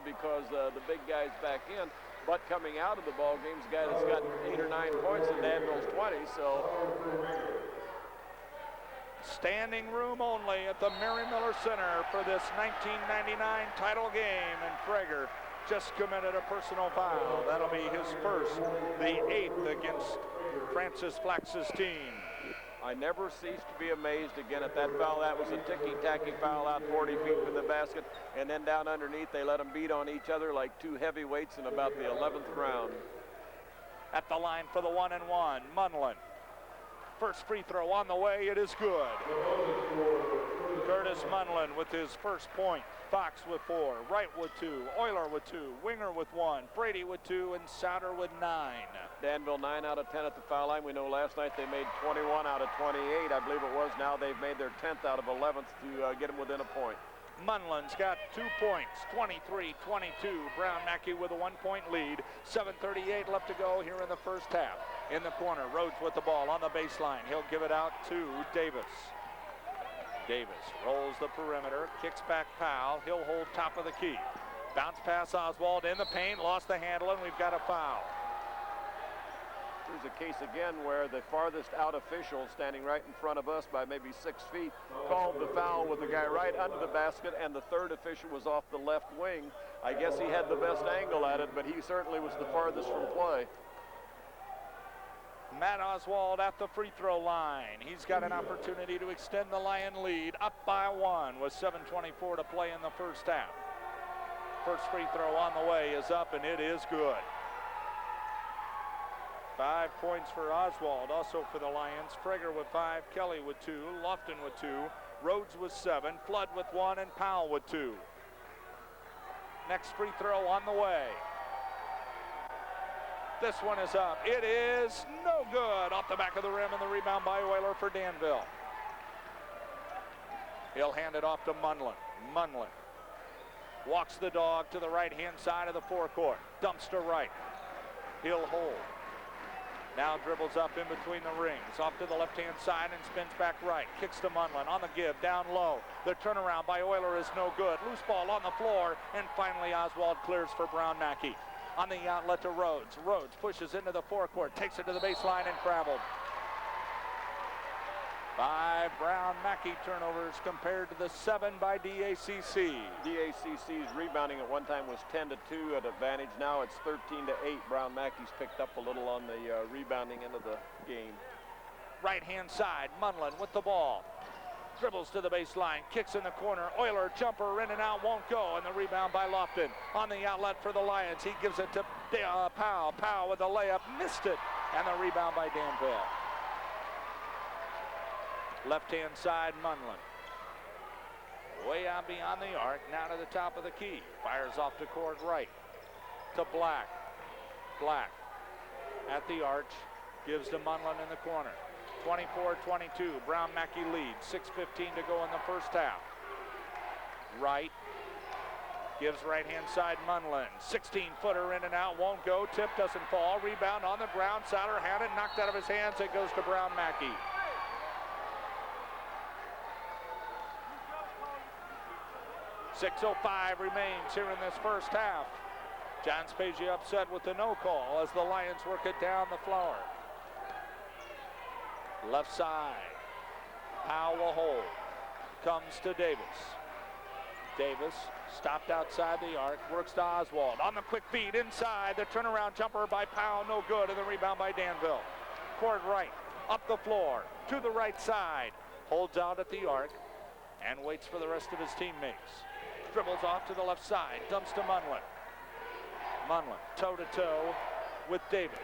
because the big guy's back in. But coming out of the ball game's a guy that's got 8 or 9 points and Danville's 20, so. Standing room only at the Mary Miller Center for this 1999 title game, and Prager just committed a personal foul. That'll be his first, the 8th against Francis Flax's team. I never cease to be amazed again at that foul. That was a ticky-tacky foul out 40 feet from the basket, and then down underneath they let them beat on each other like two heavyweights in about the 11th round. At the line for the 1-and-1, Munlin. First free throw on the way, it is good. Curtis Munlin with his first point. Fox with 4, Wright with 2, Euler with 2, Wenger with 1, Brady with 2, and Souder with 9. Danville 9 out of 10 at the foul line. We know last night they made 21 out of 28, I believe it was. Now they've made their 10th out of 11th to get them within a point. Munlin's got 2 points, 23-22. Brown Mackie with a 1-point lead. 7:38 left to go here in the first half. In the corner, Rhodes with the ball on the baseline. He'll give it out to Davis. Davis rolls the perimeter, kicks back Powell. He'll hold top of the key. Bounce pass Oswald in the paint, lost the handle, and we've got a foul. Here's a case again where the farthest out official, standing right in front of us by maybe 6 feet, called the foul with the guy right under the basket, and the third official was off the left wing. I guess he had the best angle at it, but he certainly was the farthest from play. Matt Oswald at the free throw line. He's got an opportunity to extend the Lion lead up by 1 with 7:24 to play in the first half. First free throw on the way is up, and it is good. 5 points for Oswald, also for the Lions. Prager with 5, Kelly with 2, Lofton with 2, Rhodes with 7, Flood with 1, and Powell with 2. Next free throw on the way. This one is up. It is no good. Off the back of the rim, and the rebound by Euler for Danville. He'll hand it off to Munlin. Munlin walks the dog to the right-hand side of the forecourt. Dumps to right. He'll hold. Now dribbles up in between the rings. Off to the left-hand side and spins back right. Kicks to Munlin on the give, down low. The turnaround by Euler is no good. Loose ball on the floor, and finally Oswald clears for Brown Mackie. On the outlet to Rhodes. Rhodes pushes into the forecourt, takes it to the baseline, and traveled. 5 Brown Mackie turnovers compared to the 7 by DACC. DACC's rebounding at one time was 10-2 at advantage. Now it's 13-8. Brown Mackie's picked up a little on the rebounding end of the game. Right-hand side, Munlin with the ball. Dribbles to the baseline, kicks in the corner. Euler jumper in and out, won't go, and the rebound by Lofton. On the outlet for the Lions, he gives it to Powell. Powell with the layup, missed it, and the rebound by Danville. Left-hand side, Munlin. Way out beyond the arc, now to the top of the key. Fires off to court right. To Black. Black at the arch, gives to Munlin in the corner. 24-22, Brown Mackie leads. 6:15 to go in the first half. Wright gives right-hand side Munlin. 16-footer in and out, won't go. Tip doesn't fall. Rebound on the ground. Souder had it, knocked out of his hands. It goes to Brown Mackie. .6:05 remains here in this first half. John Spagey upset with the no call as the Lions work it down the floor. Left side. Powell will hold. Comes to Davis. Davis stopped outside the arc. Works to Oswald. On the quick feed inside. The turnaround jumper by Powell. No good. And the rebound by Danville. Court right. Up the floor. To the right side. Holds out at the arc. And waits for the rest of his teammates. Dribbles off to the left side. Dumps to Munlin. Munlin toe-to-toe with Davis.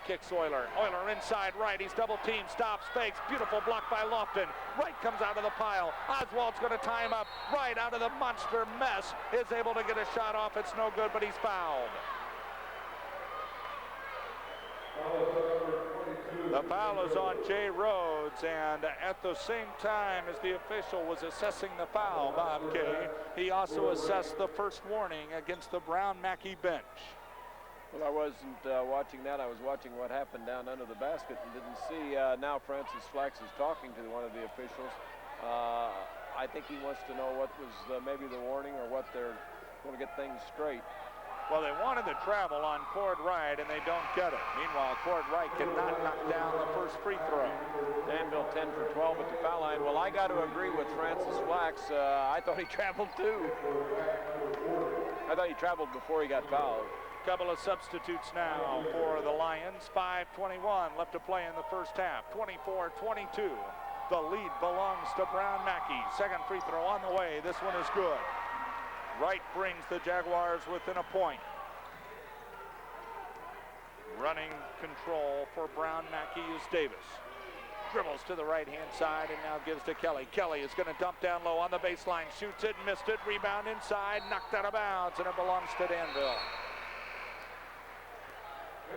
Kicks Euler. Euler inside right. He's double teamed. Stops. Fakes. Beautiful block by Lofton. Wright comes out of the pile. Oswald's going to tie him up. Wright out of the monster mess is able to get a shot off. It's no good, but he's fouled. The foul is on Jay Rhodes, and at the same time as the official was assessing the foul, Bob Kay, he also assessed the first warning against the Brown Mackie bench. Well, I wasn't watching that. I was watching what happened down under the basket and didn't see. Now Francis Flax is talking to one of the officials. I think he wants to know what was maybe the warning or what they're going to get things straight. Well, they wanted to travel on Cord Wright, and they don't get it. Meanwhile, Cord Wright cannot knock down the first free throw. Danville 10 for 12 at the foul line. Well, I got to agree with Francis Flax. I thought he traveled too. I thought he traveled before he got fouled. Couple of substitutes now for the Lions. 5:21 left to play in the first half. 24-22. The lead belongs to Brown Mackie. Second free throw on the way. This one is good. Wright brings the Jaguars within a point. Running control for Brown Mackie is Davis. Dribbles to the right-hand side and now gives to Kelly. Kelly is going to dump down low on the baseline. Shoots it, missed it. Rebound inside, knocked out of bounds, and it belongs to Danville.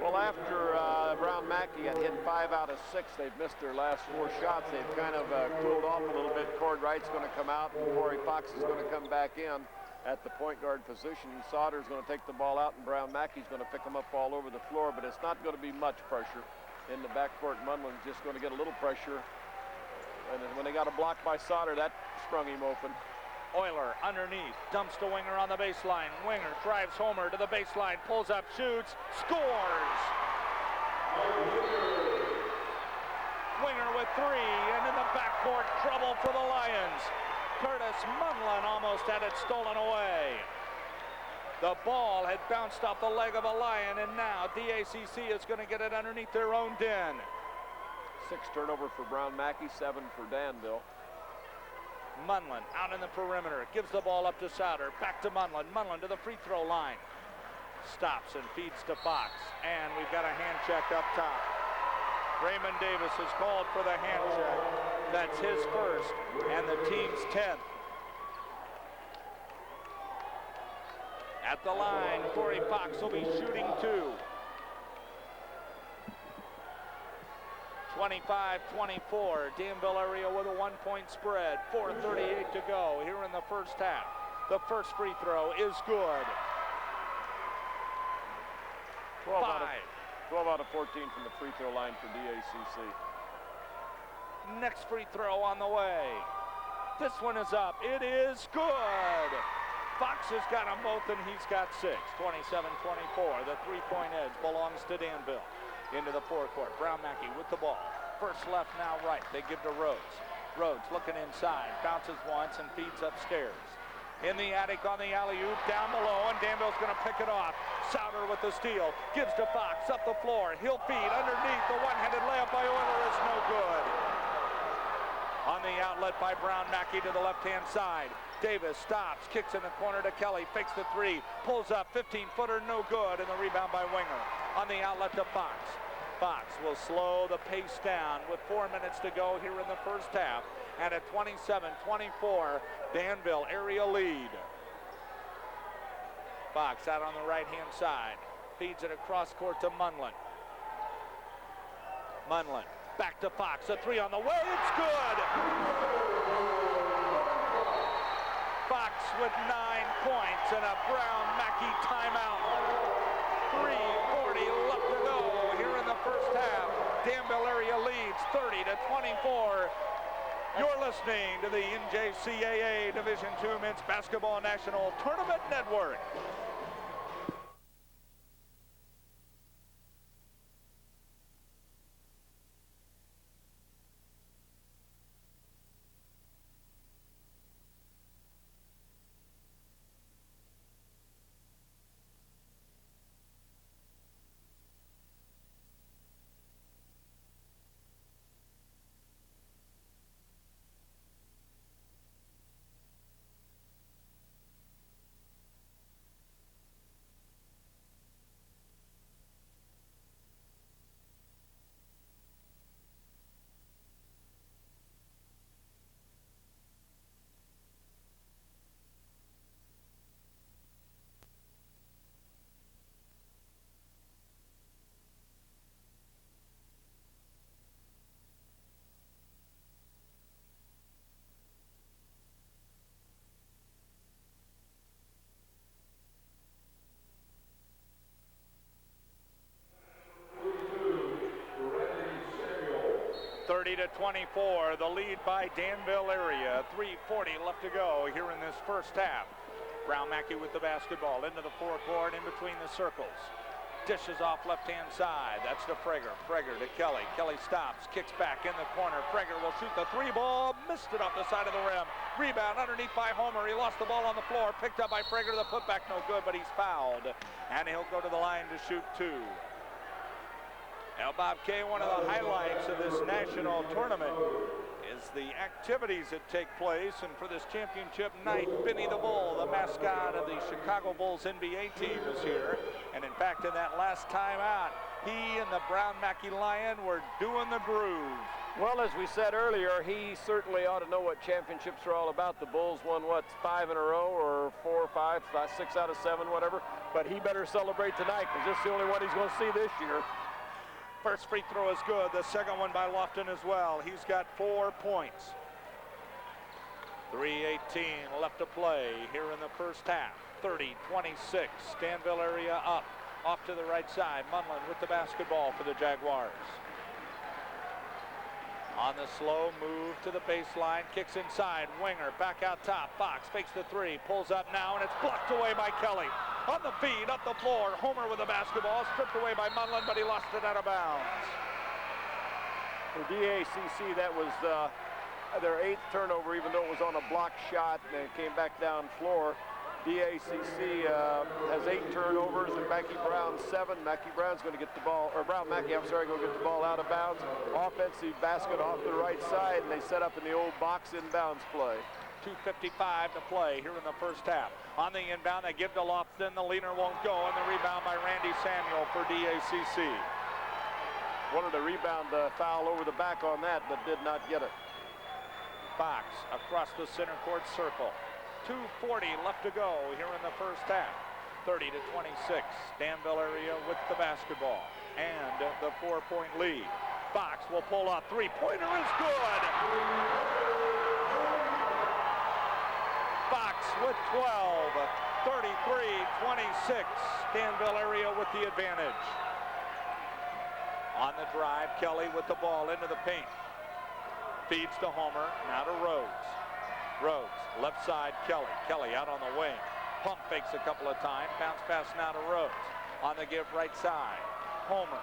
Well, after Brown Mackie had hit 5 out of 6, they've missed their last 4 shots. They've kind of cooled off a little bit. Cord Wright's going to come out, and Corey Fox is going to come back in at the point guard position. Sauder's going to take the ball out, and Brown Mackie's going to pick them up all over the floor, but it's not going to be much pressure in the backcourt. Munlin's just going to get a little pressure, and when they got a block by Sauder, that sprung him open. Euler underneath, dumps to Wenger on the baseline. Wenger drives Homer to the baseline, pulls up, shoots, scores! Wenger with 3, and in the backcourt, trouble for the Lions. Curtis Munlin almost had it stolen away. The ball had bounced off the leg of a Lion, and now DACC is going to get it underneath their own den. 6 turnover for Brown Mackie, 7 for Danville. Munlin out in the perimeter, gives the ball up to Souder, back to Munlin. Munlin to the free throw line. Stops and feeds to Fox, and we've got a hand check up top. Raymond Davis is called for the hand check. That's his first and the team's 10th. At the line, Corey Fox will be shooting 2. 25-24, Danville area with a 1-point spread. 4:38 to go here in the first half. The first free throw is good. 12 out of 14 from the free throw line for DACC. Next free throw on the way. This one is up. It is good. Fox has got them both, and he's got 6. 27-24. The three-point edge belongs to Danville. Into the forecourt. Brown Mackie with the ball. First left, now right. They give to Rhodes. Rhodes looking inside. Bounces once and feeds upstairs. In the attic on the alley-oop, down below, and Danville's going to pick it off. Souder with the steal. Gives to Fox up the floor. He'll feed underneath. The one-handed layup by Euler is no good. On the outlet by Brown Mackie to the left-hand side. Davis stops, kicks in the corner to Kelly, fakes the 3, pulls up, 15-footer, no good, and the rebound by Wenger. On the outlet to Fox. Fox will slow the pace down with 4 minutes to go here in the first half. And at 27-24, Danville area lead. Fox out on the right-hand side. Feeds it across court to Munlin. Munlin back to Fox. A 3 on the way. It's good. Fox with 9 points and a Brown Mackie timeout. 3:40 left to go here in the first half. Danville area leads 30-24. You're listening to the NJCAA Division II Men's Basketball National Tournament Network. To 24, the lead by Danville area. 3:40 left to go here in this first half. Brown Mackie with the basketball into the forecourt, in between the circles. Dishes off left-hand side. That's to Frager. Frager to Kelly. Kelly stops, kicks back in the corner. Frager will shoot the three ball. Missed it off the side of the rim. Rebound underneath by Homer. He lost the ball on the floor. Picked up by Frager. The putback no good, but he's fouled. And he'll go to the line to shoot two. Now, Bob K., one of the highlights of this national tournament is the activities that take place. And for this championship night, Benny the Bull, the mascot of the Chicago Bulls NBA team, is here. And in fact, in that last time out, he and the Brown Mackie Lion were doing the groove. Well, as we said earlier, he certainly ought to know what championships are all about. The Bulls won, what, 5 in a row, or 4 or 5, 6 out of 7, whatever. But he better celebrate tonight, because this is the only one he's going to see this year. First free throw is good. The second one by Lofton as well. He's got 4 points. 3:18 left to play here in the first half. 30-26. Danville area up. Off to the right side. MUNLIN with the basketball for the Jaguars. On the slow move to the baseline. Kicks inside. Wenger back out top. Fox fakes the three. Pulls up now, and it's blocked away by Kelly. On the feed, up the floor. Homer with the basketball. Stripped away by MUNLIN, but he lost it out of bounds. For DACC, that was their 8th turnover, even though it was on a blocked shot, and it came back down floor. DACC has 8 turnovers, and Mackie Brown 7. Mackie Brown's going to get the ball, or Brown Mackie, I'm sorry, going to get the ball out of bounds. Offensive basket off the right side, and they set up in the old box inbounds play. 2:55 to play here in the first half. On the inbound, they give to Lofton. The leaner won't go, and the rebound by Randy Samuel for DACC. Wanted to rebound the foul over the back on that, but did not get it. Fox across the center court circle. 2:40 left to go here in the first half. 30-26. Danville area with the basketball and the 4-point lead. Fox will pull up. Three-pointer is good. Fox with 12. 33-26. Danville area with the advantage. On the drive, Kelly with the ball into the paint. Feeds to Homer, now to Rhodes. Rhodes, left side, Kelly. Kelly out on the wing. Pump fakes a couple of times. Bounce pass now to Rhodes. On the give, right side. Homer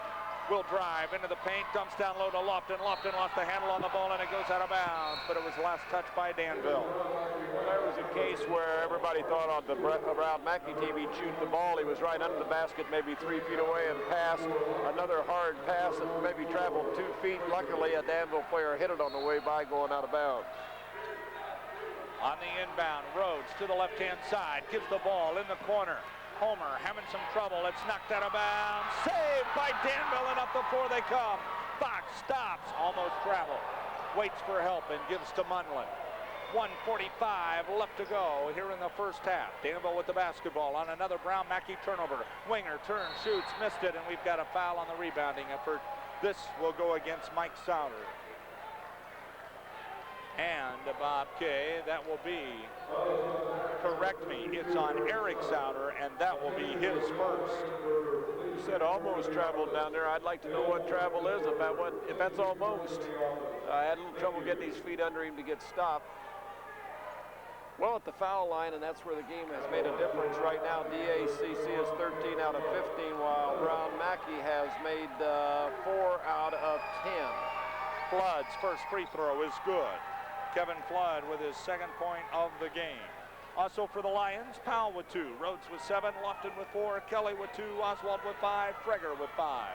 will drive into the paint. Dumps down low to Lofton. Lofton lost the handle on the ball, and it goes out of bounds. But it was last touched by Danville. Well, there was a case where everybody thought on the Brown Mackie team he'd shoot the ball. He was right under the basket, maybe 3 feet away, and passed. Another hard pass that maybe traveled 2 feet. Luckily, a Danville player hit it on the way by, going out of bounds. On the inbound, Rhodes to the left-hand side. Gives the ball in the corner. Homer having some trouble. It's knocked out of bounds. Saved by Danville, and up the floor they come. Fox stops. Almost traveled. Waits for help and gives to MUNLIN. 1:45 left to go here in the first half. Danville with the basketball on another Brown Mackie turnover. Winger turns, shoots, missed it, and we've got a foul on the rebounding effort. This will go against Mike Souder. And Bob K., that will be, correct me, it's on Eric Souder, and that will be his first. You said almost traveled down there. I'd like to know what travel is, if that's almost. I had a little trouble getting his feet under him to get stopped. Well, at the foul line, and that's where the game has made a difference right now. DACC is 13 out of 15, while Brown Mackie has made 4 out of 10. Flood's first free throw is good. Kevin Flood with his second point of the game. Also for the Lions, Powell with 2, Rhodes with 7, Lofton with 4, Kelly with 2, Oswald with 5, Frager with 5.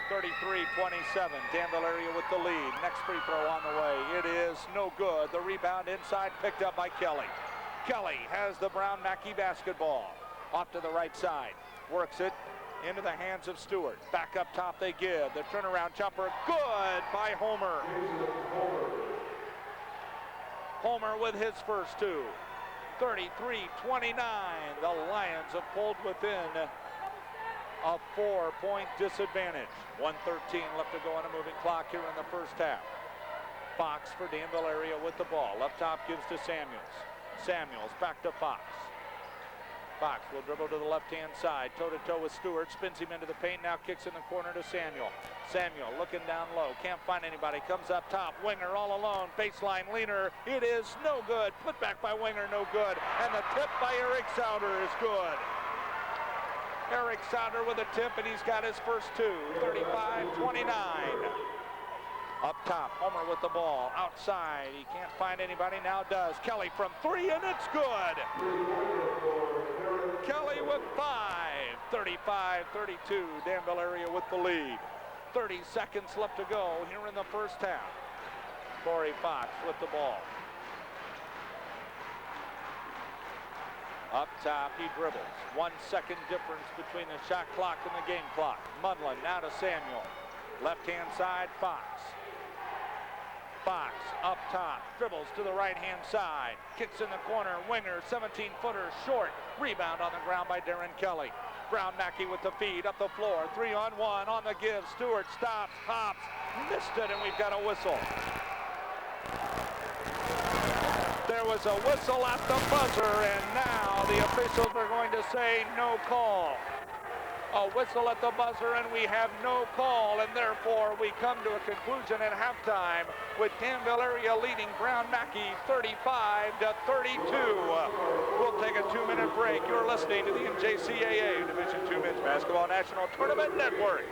33-27, Danville area with the lead. Next free throw on the way. It is no good. The rebound inside picked up by Kelly. Kelly has the Brown Mackie basketball. Off to the right side. Works it into the hands of Stewart. Back up top they give. The turnaround jumper, good by Homer. Homer with his first 2. 33-29. The Lions have pulled within a 4-point disadvantage. 1:13 left to go on a moving clock here in the first half. Fox for Danville area with the ball. Up top gives to Samuels. Samuels back to Fox. Fox will dribble to the left-hand side, toe-to-toe with Stewart, spins him into the paint, now kicks in the corner to Samuel. Samuel looking down low, can't find anybody, comes up top, Wenger all alone, baseline leaner, it is no good, put back by Wenger, no good, and the tip by Eric Souder is good. Eric Souder with a tip, and he's got his first two, 35-29. Up top, Homer with the ball, outside, he can't find anybody, now does. Kelly from three, and it's good. Kelly with 5, 35-32, Danville area with the lead. 30 seconds left to go here in the first half. Corey Fox with the ball. Up top, he dribbles. 1 second difference between the shot clock and the game clock. MUNLIN now to Samuel. Left-hand side, Fox. Fox up top, dribbles to the right-hand side, kicks in the corner, Wenger, 17-footer, short, rebound on the ground by Darren Kelly. Brown Mackie with the feed, up the floor, 3-on-1, on the give, Stewart stops, hops, missed it, and we've got a whistle. There was a whistle at the buzzer, and now the officials are going to say no call. A whistle at the buzzer, and we have no call, and therefore we come to a conclusion at halftime with Danville area leading Brown Mackie 35-32. We'll take a 2-minute break. You're listening to the NJCAA Division II Men's Basketball National Tournament Network.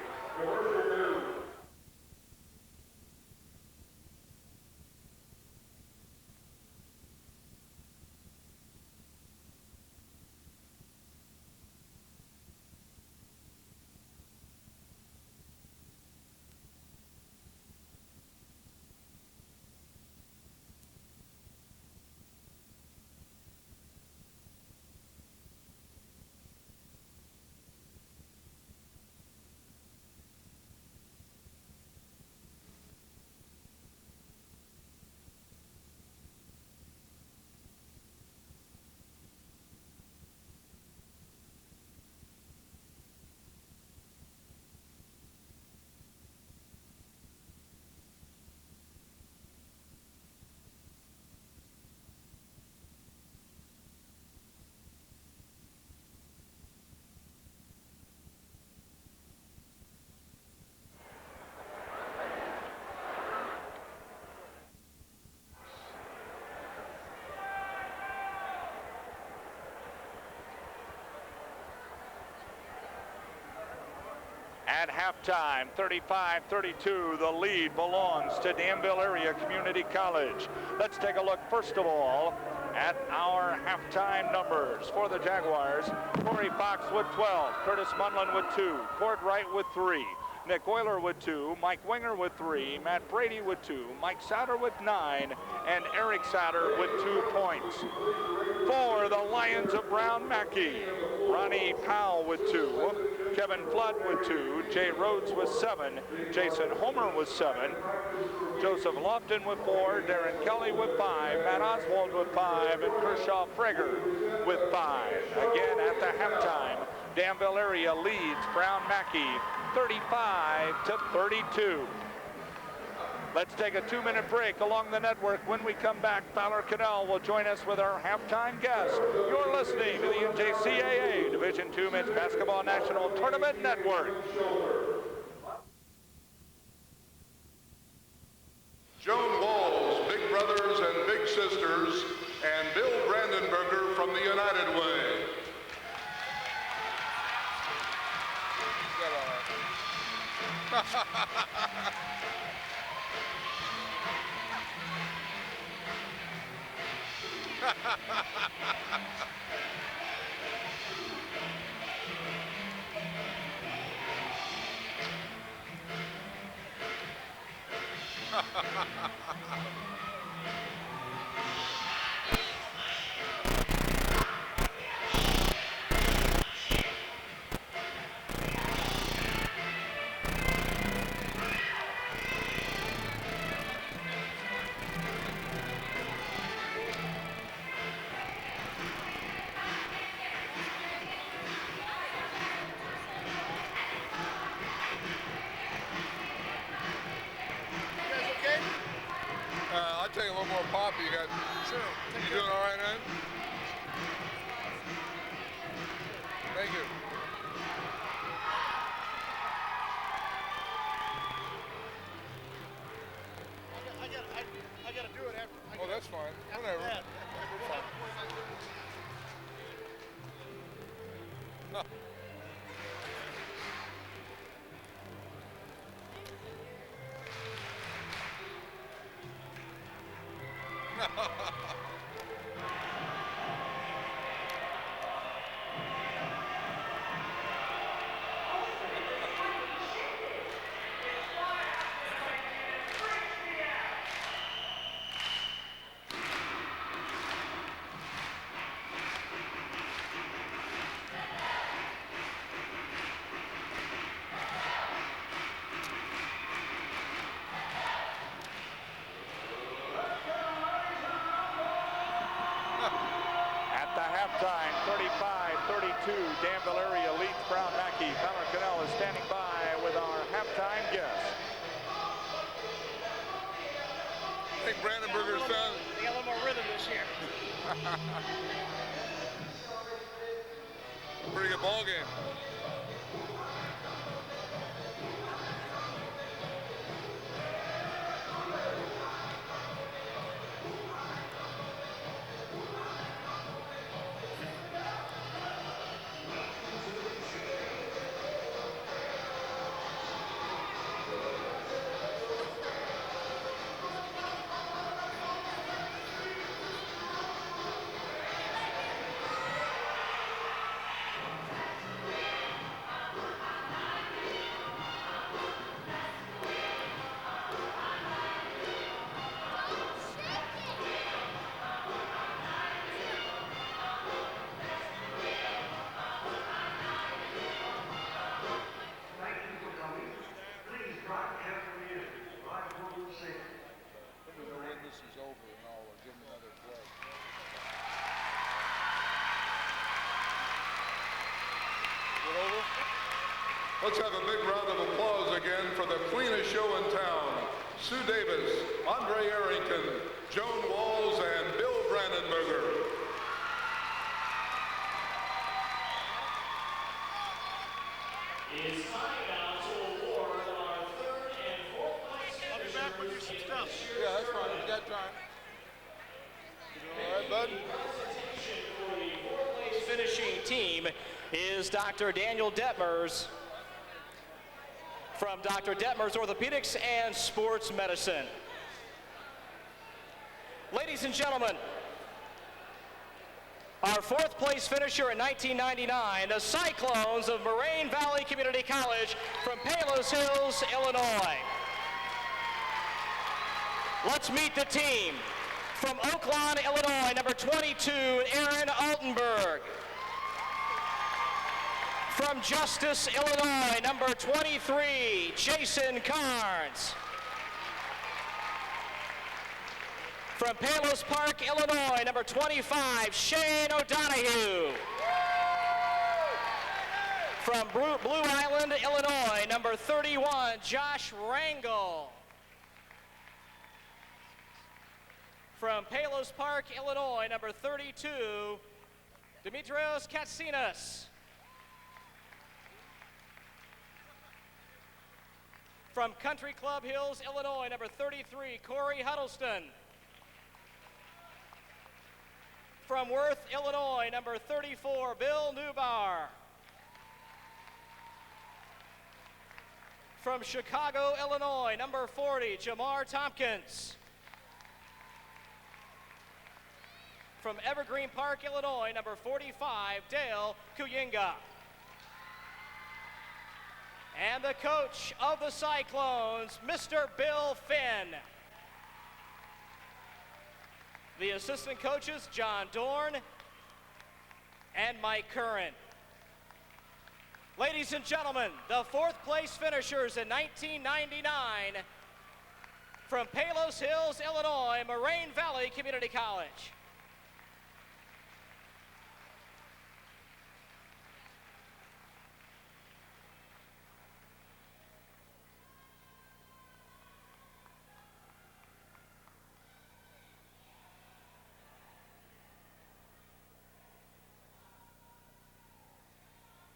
At halftime, 35-32, the lead belongs to Danville Area Community College. Let's take a look, first of all, at our halftime numbers. For the Jaguars, Corey Fox with 12, Curtis MUNLIN with 2, Cord Wright with 3, Nick Euler with 2, Mike Wenger with 3, Matt Brady with 2, Mike Souder with 9, and Eric Souder with 2 points. For the Lions of Brown Mackie, Ronnie Powell with 2, Kevin Flood with 2, Jay Rhodes with 7, Jason Homer with 7, Joseph Lofton with 4, Darren Kelly with 5, Matt Oswald with 5, and Kershaw Freger with 5. Again at the halftime, Danville area leads Brown Mackie 35-32. Let's take a 2-minute break along the network. When we come back, Fowler Cannell will join us with our halftime guest. You're listening to the NJCAA Division II Men's Basketball National Tournament Network. Joan Walls, Big Brothers and Big Sisters, and Bill Brandenberger from the United Way. Take a little more pop. You got. Sure. You doing all right, man? Halftime, 35-32, Danville area leads Brown Mackie. Connor Cannell is standing by with our halftime guest. I think Brandenburger's found. They got a little more rhythm this year. Pretty good ball game. Let's have a big round of applause again for the cleanest show in town. Sue Davis, Andre Arrington, Joan Walls, and Bill Brandenburger. It's time now to award our third and fourth place I'll be back with you some stuff. Yeah, that's fine. You got time. All right, bud? for the fourth place finishing team is Dr. Daniel Detmers from Dr. Detmers Orthopedics and Sports Medicine. Ladies and gentlemen, our fourth place finisher in 1999, the Cyclones of Moraine Valley Community College from Palos Hills, Illinois. Let's meet the team. From Oaklawn, Illinois, number 22, Aaron Altenberg. From Justice, Illinois, number 23, Jason Carnes. From Palos Park, Illinois, number 25, Shane O'Donohue. From Blue Island, Illinois, number 31, Josh Rangel. From Palos Park, Illinois, number 32, Dimitrios Katsinas. From Country Club Hills, Illinois, number 33, Corey Huddleston. From Worth, Illinois, number 34, Bill Newbar. From Chicago, Illinois, number 40, Jamar Tompkins. From Evergreen Park, Illinois, number 45, Dale Kuyinga. And the coach of the Cyclones, Mr. Bill Finn. The assistant coaches, John Dorn and Mike Curran. Ladies and gentlemen, the fourth place finishers in 1999 from Palos Hills, Illinois, Moraine Valley Community College.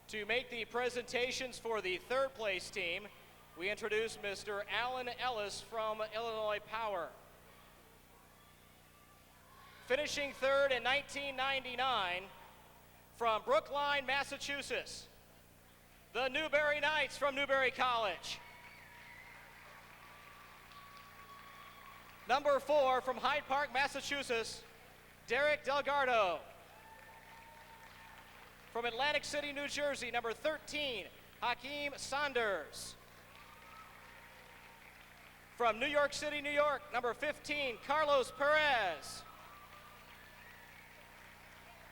To make the presentations for the third place team, we introduce Mr. Alan Ellis from Illinois Power. Finishing third in 1999 from Brookline, Massachusetts, the Newberry Knights from Newberry College. Number 4 from Hyde Park, Massachusetts, Derek Delgado. From Atlantic City, New Jersey, number 13, Hakeem Saunders. From New York City, New York, number 15, Carlos Perez.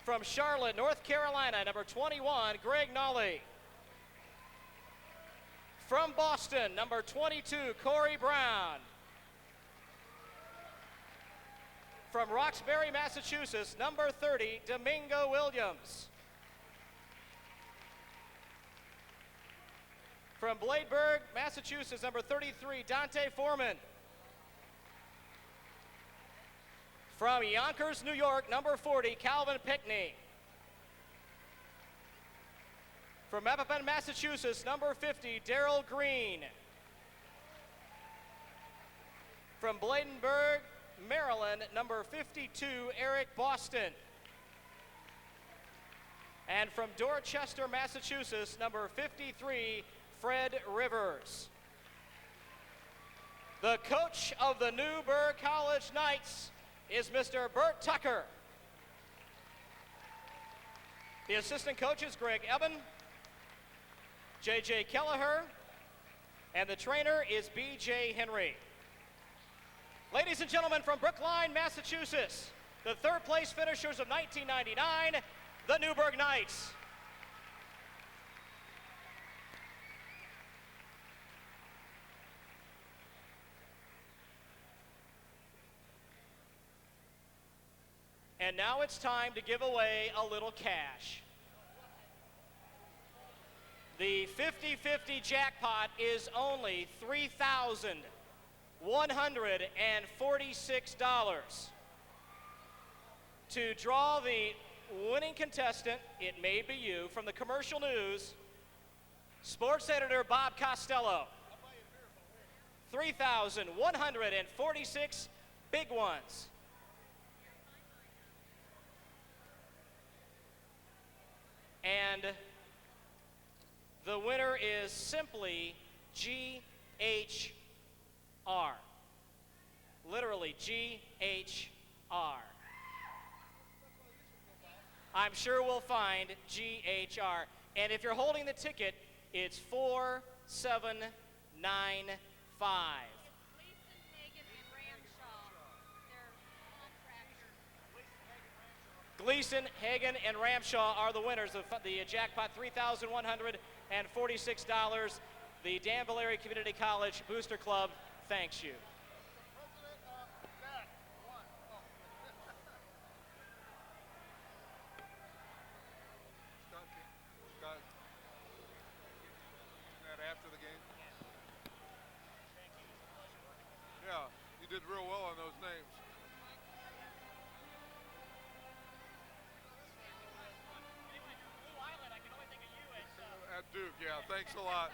From Charlotte, North Carolina, number 21, Greg Nolly. From Boston, number 22, Corey Brown. From Roxbury, Massachusetts, number 30, Domingo Williams. From Bladeburg, Massachusetts, number 33, Dante Foreman. From Yonkers, New York, number 40, Calvin Pickney. From Mappapin, Massachusetts, number 50, Daryl Green. From Bladenburg, Maryland, number 52, Eric Boston. And from Dorchester, Massachusetts, number 53, Fred Rivers. The coach of the Newberg College Knights is Mr. Bert Tucker. The assistant coaches, Greg Eben, J.J. Kelleher, and the trainer is B.J. Henry. Ladies and gentlemen, from Brookline, Massachusetts, the third place finishers of 1999, the Newberg Knights. And now it's time to give away a little cash. The 50-50 jackpot is only $3,146. To draw the winning contestant, it may be you, from the Commercial News, sports editor Bob Costello. 3,146 big ones. And the winner is simply G-H-R. Literally, G-H-R. I'm sure we'll find G-H-R. And if you're holding the ticket, it's 4795. Gleason, Hagen, and Ramshaw are the winners of the jackpot, $3,146. The Danville Area Community College Booster Club thanks you. Scott, that after the game? Yeah, you did real well on those names. At Duke, yeah, thanks a lot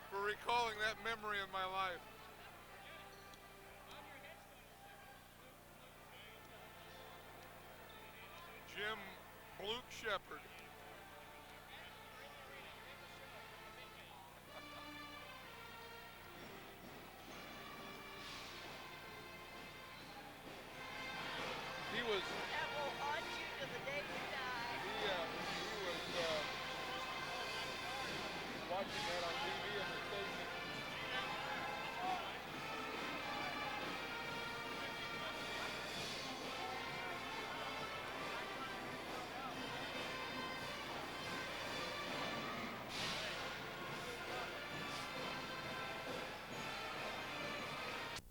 for recalling that memory in my life. Jim Bluke Shepard. He was. That will haunt you to the day you die. He was watching that on TV in the station.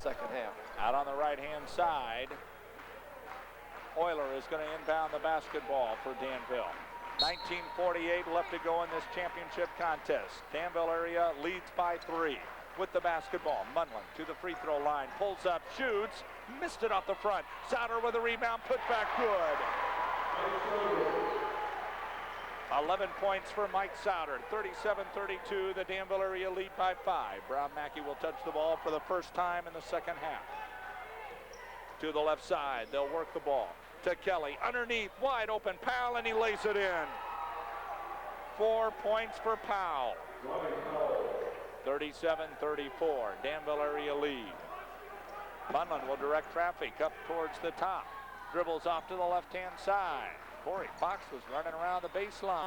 Second half. Out on the right-hand side, Euler is going to inbound the basketball for Danville. 19:48 left to go in this championship contest. Danville area leads by 3 with the basketball. Munlin to the free throw line, pulls up, shoots, missed it off the front. Souder with a rebound, put back good. 11 points for Mike Souder, 37-32. The Danville area lead by 5. Brown Mackie will touch the ball for the first time in the second half. To the left side, they'll work the ball. to Kelly. Underneath, wide open, Powell, and he lays it in. 4 points for Powell. 37-34, Danville area lead. Munlin will direct traffic up towards the top. Dribbles off to the left-hand side. Corey Fox was running around the baseline.